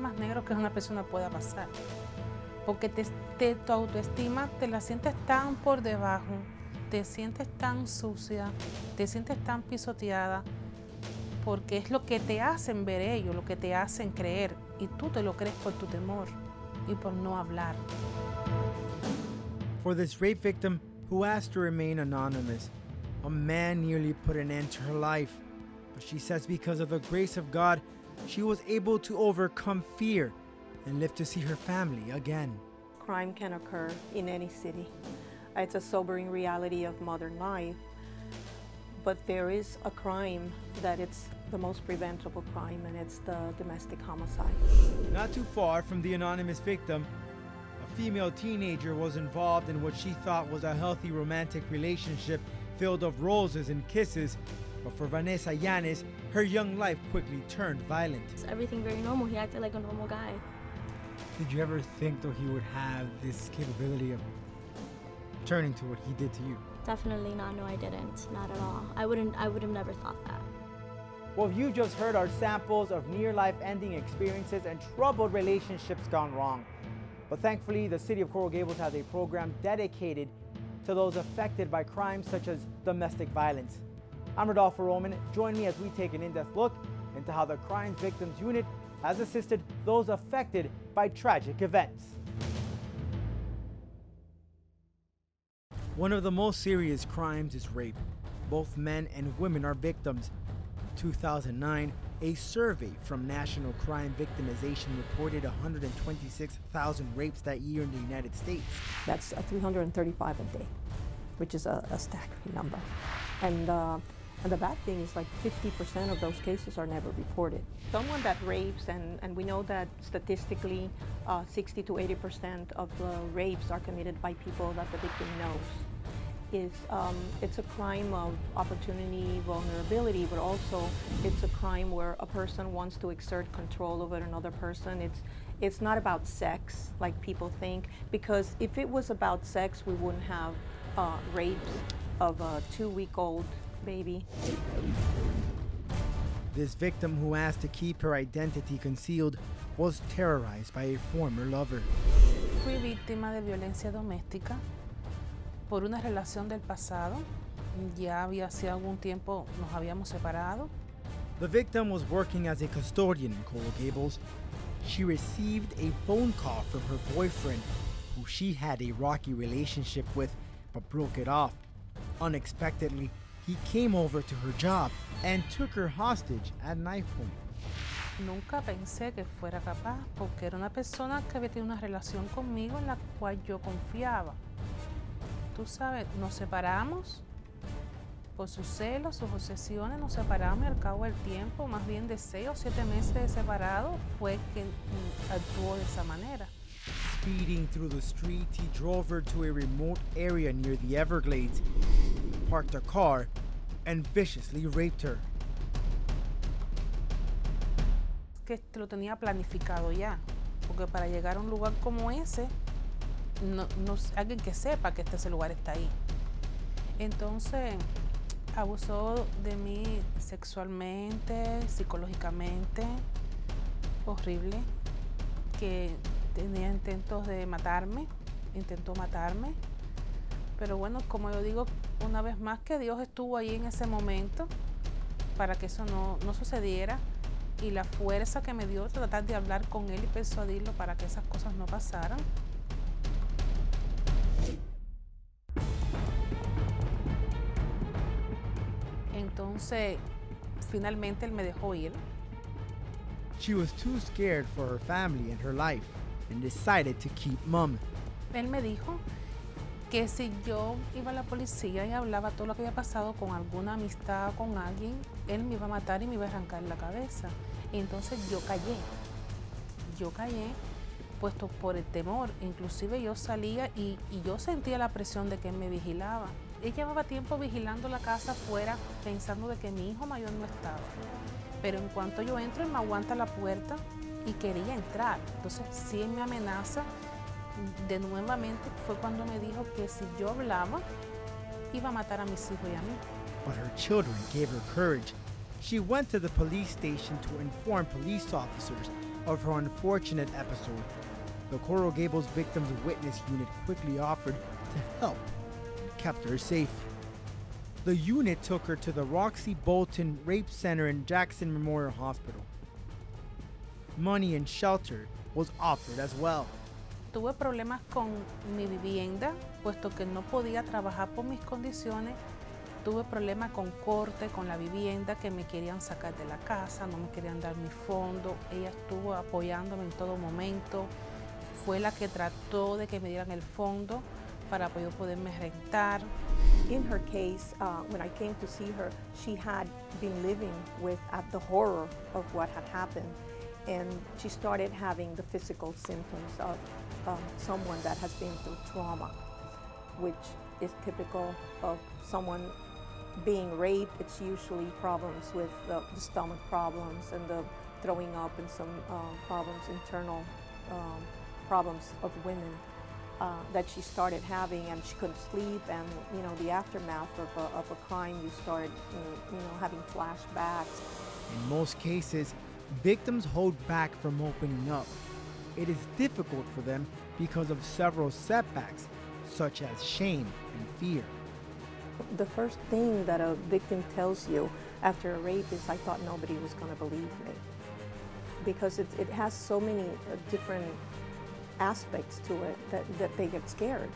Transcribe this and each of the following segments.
más negro que una persona pueda pasar. Porque tu autoestima te la sientes tan por debajo, te sientes tan sucia, te sientes tan pisoteada, porque es lo que te hacen ver ellos, lo que te hacen creer, y tú te lo crees por tu temor y por no hablar. For this rape victim who asked to remain anonymous, a man nearly put an end to her life. But she says because of the grace of God, she was able to overcome fear and live to see her family again. Crime can occur in any city. It's a sobering reality of modern life. But there is a crime that it's the most preventable crime, and it's the domestic homicide. Not too far from the anonymous victim, a female teenager was involved in what she thought was a healthy romantic relationship filled of roses and kisses. But for Vanessa Yanes, her young life quickly turned violent. It's everything very normal. He acted like a normal guy. Did you ever think that he would have this capability of turning to what he did to you? Definitely not. No, I didn't. Not at all. I would have never thought that. Well, you just heard our samples of near-life ending experiences and troubled relationships gone wrong. But thankfully, the city of Coral Gables has a program dedicated to those affected by crimes such as domestic violence. I'm Rodolfo Roman. Join me as we take an in-depth look into how the Crimes Victims Unit has assisted those affected by tragic events. One of the most serious crimes is rape. Both men and women are victims. In 2009, a survey from National Crime Victimization reported 126,000 rapes that year in the United States. That's 335 a day, which is a staggering number. And the bad thing is like 50% of those cases are never reported. Someone that rapes, and we know that statistically 60 to 80% of the rapes are committed by people that the victim knows. It's a crime of opportunity, vulnerability, but also it's a crime where a person wants to exert control over another person. It's not about sex like people think, because if it was about sex, we wouldn't have rapes of a 2-week-old baby. This victim, who asked to keep her identity concealed, was terrorized by a former lover. Fui víctima de violencia doméstica por una relación del pasado. Ya había hace algún tiempo nos habíamos separado. The victim was working as a custodian in Coral Gables. She received a phone call from her boyfriend, who she had a rocky relationship with, but broke it off. Unexpectedly, he came over to her job and took her hostage at knife point. Nunca pensé que fuera capaz, porque era una persona que había tenido una relación conmigo en la cual yo confiaba. Tú sabes, nos separamos por sus celos, sus obsesiones, nos separamos y al cabo del tiempo, más bien de 6 o 7 meses de separado, fue que actuó de esa manera. Speeding through the street, he drove her to a remote area near the Everglades, parked her car, and viciously raped her. Que lo tenía planificado ya, porque para llegar a un lugar como ese, alguien que sepa que ese lugar está ahí. Entonces, abusó de mí sexualmente, psicológicamente, horrible, que tenía intentos de matarme, intentó matarme, pero bueno, como yo digo una vez más, que Dios estuvo ahí en ese momento para que eso no sucediera, y la fuerza que me dio tratar de hablar con él y persuadirlo para que esas cosas no pasaran. Entonces, finalmente él me dejó ir. She was too scared for her family and her life and decided to keep mum. Él me dijo que si yo iba a la policía y hablaba todo lo que había pasado con alguna amistad o con alguien, él me iba a matar y me iba a arrancar la cabeza. Y entonces yo callé, puesto por el temor. Inclusive yo salía y yo sentía la presión de que él me vigilaba. Él llevaba tiempo vigilando la casa afuera, pensando de que mi hijo mayor no estaba. Pero en cuanto yo entro, él me aguanta la puerta y quería entrar. Entonces, si él me amenaza, de nuevamente fue cuando me dijo que si yo hablaba, iba a matar a mis hijos y a mí. But her children gave her courage. She went to the police station to inform police officers, of her unfortunate episode, the Coral Gables Victims Witness Unit quickly offered to help, kept her safe. The unit took her to the Roxy Bolton Rape Center in Jackson Memorial Hospital. Money and shelter was offered as well. Tuve problemas con mi vivienda, puesto que no podía trabajar por mis condiciones. Tuve problemas con corte, con la vivienda, que me querían sacar de la casa, no me querían dar mi fondo. Ella estuvo apoyándome en todo momento. Fue la que trató de que me dieran el fondo para yo poderme rentar. In her case, when I came to see her, she had been living with the horror of what had happened, and she started having the physical symptoms of someone that has been through trauma, which is typical of someone being raped. It's usually problems with the stomach problems and the throwing up and some problems, internal problems of women. That she started having, and she couldn't sleep, and the aftermath of a crime, you start having flashbacks. In most cases, victims hold back from opening up. It is difficult for them because of several setbacks, such as shame and fear. The first thing that a victim tells you after a rape is, "I thought nobody was going to believe me," because it has so many different aspects to it that they get scared.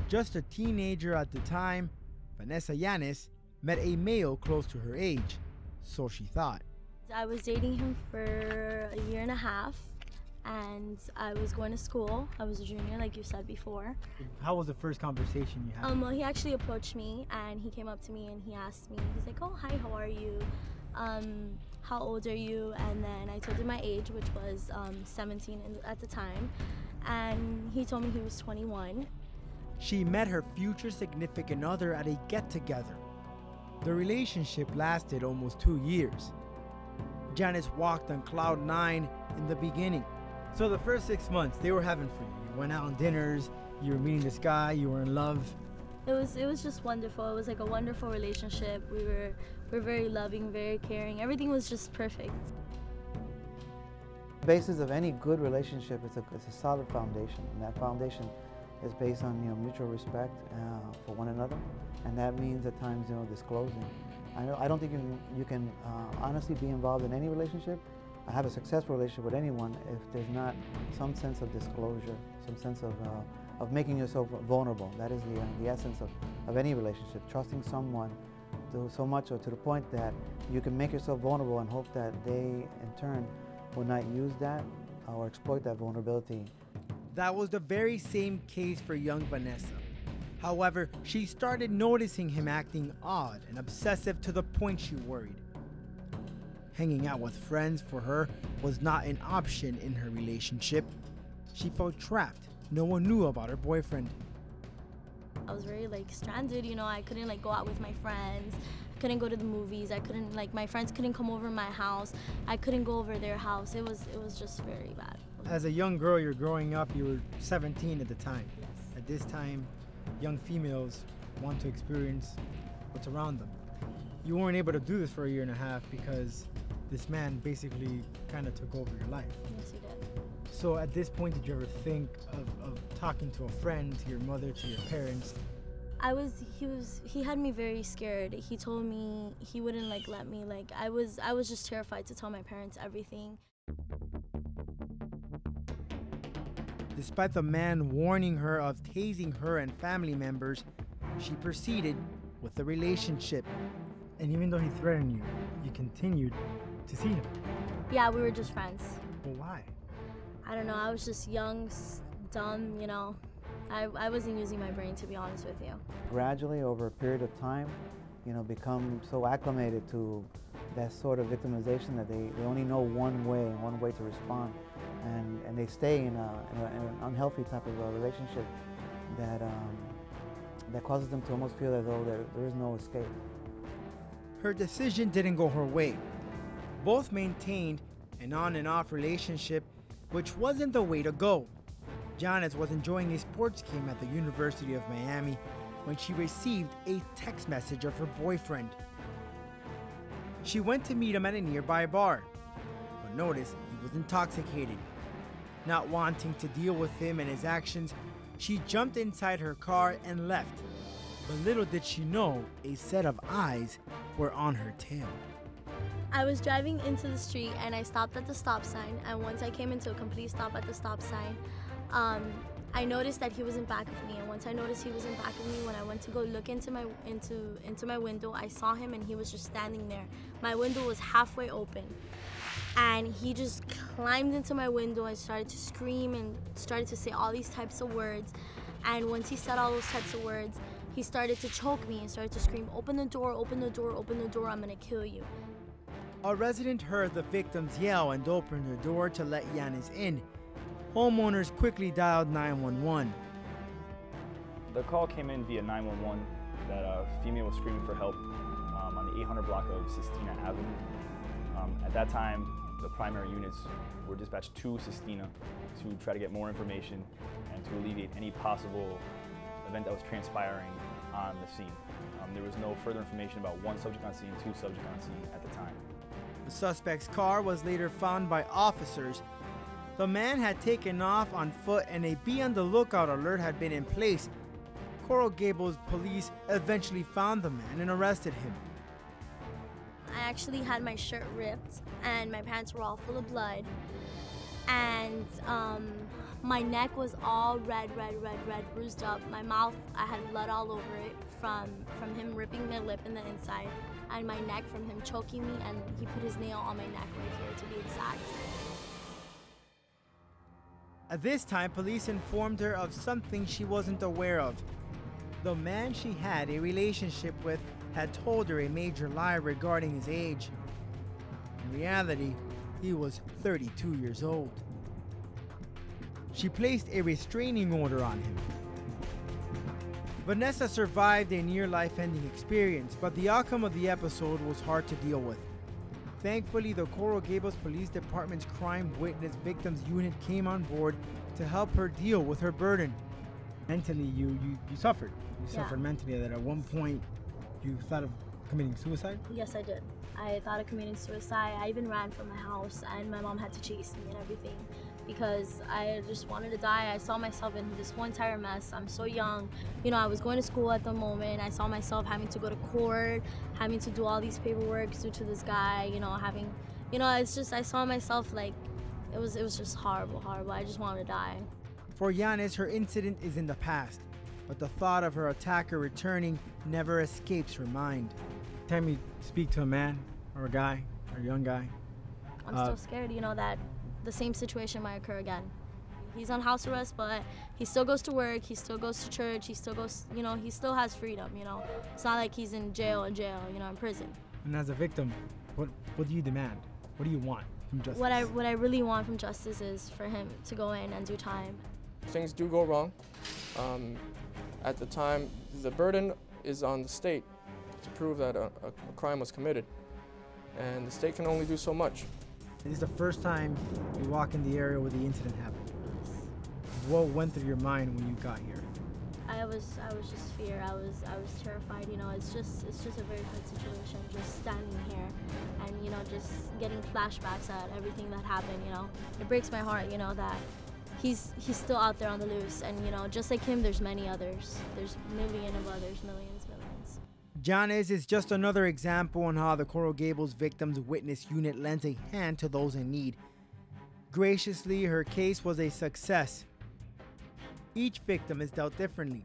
Just a teenager at the time, Vanessa Yanis met a male close to her age, so she thought. I was dating him for a year and a half, and I was going to school. I was a junior, like you said before. How was the first conversation you had? Well, he actually approached me, and he came up to me and he asked me, he's like, "Oh, hi, how are you? How old are you?" And then I told him my age, which was 17 at the time, and he told me he was 21. She met her future significant other at a get-together. The relationship lasted almost 2 years. Janice walked on cloud 9 in the beginning. So the first 6 months, they were heaven for you. You went out on dinners, you were meeting this guy, you were in love. It was just wonderful. It was like a wonderful relationship. We were very loving, very caring. Everything was just perfect. The basis of any good relationship is a solid foundation, and that foundation is based on mutual respect for one another, and that means at times disclosing. I don't think you can honestly be involved in any relationship, have a successful relationship with anyone, if there's not some sense of disclosure, some sense of making yourself vulnerable. That is the essence of any relationship. Trusting someone so much, or to the point that you can make yourself vulnerable and hope that they in turn will not use that or exploit that vulnerability. That was the very same case for young Vanessa. However, she started noticing him acting odd and obsessive to the point she worried. Hanging out with friends for her was not an option in her relationship. She felt trapped. No one knew about her boyfriend. I was very stranded, I couldn't go out with my friends. I couldn't go to the movies. I couldn't my friends couldn't come over my house. I couldn't go over their house. It was just very bad. As a young girl, you're growing up, you were 17 at the time. Yes. At this time, young females want to experience what's around them. You weren't able to do this for a year and a half because this man basically kind of took over your life. Yes, he did. So at this point, did you ever think of talking to a friend, to your mother, to your parents? He had me very scared. He told me he wouldn't let me, I was just terrified to tell my parents everything. Despite the man warning her of tasing her and family members, she proceeded with the relationship. And even though he threatened you, you continued to see him. Yeah, we were just friends. Well, why? I don't know, I was just young, dumb, I wasn't using my brain, to be honest with you. Gradually, over a period of time, become so acclimated to that sort of victimization that they only know one way to respond. And they stay in an unhealthy type of a relationship that causes them to almost feel as though there is no escape. Her decision didn't go her way. Both maintained an on and off relationship, which wasn't the way to go. Janice was enjoying a sports game at the University of Miami when she received a text message of her boyfriend. She went to meet him at a nearby bar, but noticed he was intoxicated. Not wanting to deal with him and his actions, she jumped inside her car and left. But little did she know, a set of eyes were on her tail. I was driving into the street and I stopped at the stop sign, and once I came into a complete stop at the stop sign, I noticed that he was in back of me, and once I noticed he was in back of me, when I went to go look into my window, I saw him and he was just standing there. My window was halfway open, and he just climbed into my window and started to scream and started to say all these types of words. And once he said all those types of words, he started to choke me and started to scream, "Open the door, open the door, open the door, I'm gonna kill you." A resident heard the victims yell and opened the door to let Yanis in. Homeowners quickly dialed 911. The call came in via 911 that a female was screaming for help on the 800 block of Sistina Avenue. At that time, the primary units were dispatched to Sistina to try to get more information and to alleviate any possible event that was transpiring on the scene. There was no further information about one subject on scene, two subjects on scene at the time. The suspect's car was later found by officers. The man had taken off on foot and a be on the lookout alert had been in place. Coral Gables police eventually found the man and arrested him. I actually had my shirt ripped and my pants were all full of blood, and my neck was all red, bruised up. My mouth, I had blood all over it from him ripping my lip in the inside, and my neck from him choking me, and he put his nail on my neck right here to be exact. At this time, police informed her of something she wasn't aware of. The man she had a relationship with had told her a major lie regarding his age. In reality, he was 32 years old. She placed a restraining order on him. Vanessa survived a near-life-ending experience, but the outcome of the episode was hard to deal with. Thankfully, the Coral Gables Police Department's Crime Witness Victims Unit came on board to help her deal with her burden. Mentally, you suffered. You suffered mentally. That at one point, you thought of committing suicide? Yes, I did. I thought of committing suicide. I even ran from my house, and my mom had to chase me and everything because I just wanted to die. I saw myself in this whole entire mess. I'm so young. You know, I was going to school at the moment. I saw myself having to go to court, having to do all these paperwork due to this guy, it's just, I saw myself like, it was just horrible. I just wanted to die. For Yanis, her incident is in the past, but the thought of her attacker returning never escapes her mind. Time you speak to a man or a guy or a young guy, I'm still scared, that the same situation might occur again. He's on house arrest, but he still goes to work, he still goes to church, he still goes, he still has freedom, It's not like he's in jail, in prison. And as a victim, what do you demand? What do you want from justice? What I really want from justice is for him to go in and do time. Things do go wrong. At the time, the burden is on the state to prove that a crime was committed, and the state can only do so much. This is the first time you walk in the area where the incident happened. What went through your mind when you got here? I was just fear. I was terrified. It's just a very hard situation. Just standing here, and just getting flashbacks at everything that happened. It breaks my heart. That he's still out there on the loose, and just like him, there's many others. There's millions of others, millions. Janice is just another example on how the Coral Gables Victims Witness Unit lends a hand to those in need. Graciously, her case was a success. Each victim is dealt differently.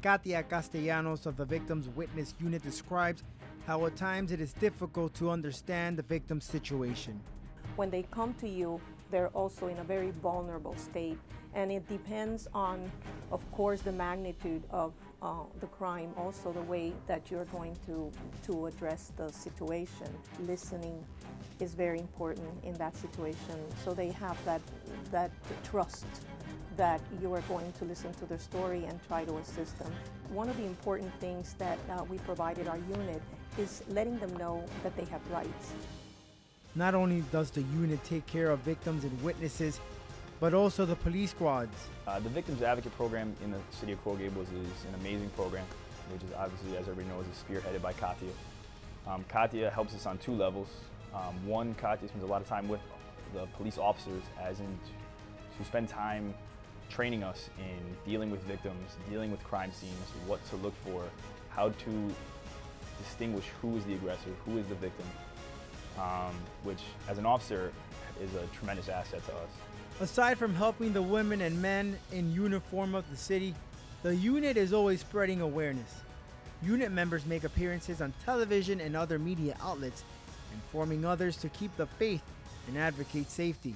Katia Castellanos of the Victims Witness Unit describes how at times it is difficult to understand the victim's situation. When they come to you, they're also in a very vulnerable state, and it depends on, of course, the magnitude of the crime, also the way that you're going to address the situation. Listening is very important in that situation, so they have that trust that you are going to listen to their story and try to assist them. One of the important things that we provided our unit is letting them know that they have rights. Not only does the unit take care of victims and witnesses, but also the police squads. The Victims Advocate Program in the city of Coral Gables is an amazing program, which is obviously, as everybody knows, is spearheaded by Katia. Katia helps us on two levels. One, Katia spends a lot of time with the police officers, as in to spend time training us in dealing with victims, dealing with crime scenes, what to look for, how to distinguish who is the aggressor, who is the victim, which as an officer is a tremendous asset to us. Aside from helping the women and men in uniform of the city, the unit is always spreading awareness. Unit members make appearances on television and other media outlets, informing others to keep the faith and advocate safety.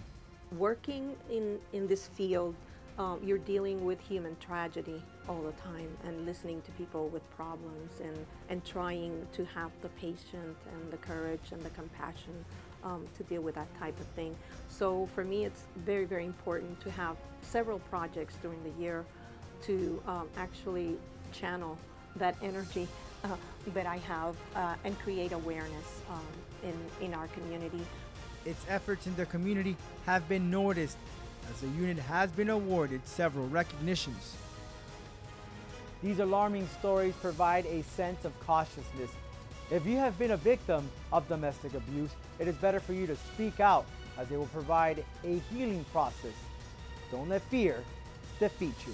Working in this field, you're dealing with human tragedy all the time and listening to people with problems and trying to have the patience and the courage and the compassion to deal with that type of thing. So for me, it's very, very important to have several projects during the year to actually channel that energy that I have and create awareness in our community. Its efforts in the community have been noticed, as the unit has been awarded several recognitions. These alarming stories provide a sense of cautiousness. If you have been a victim of domestic abuse, it is better for you to speak out, as it will provide a healing process. Don't let fear defeat you.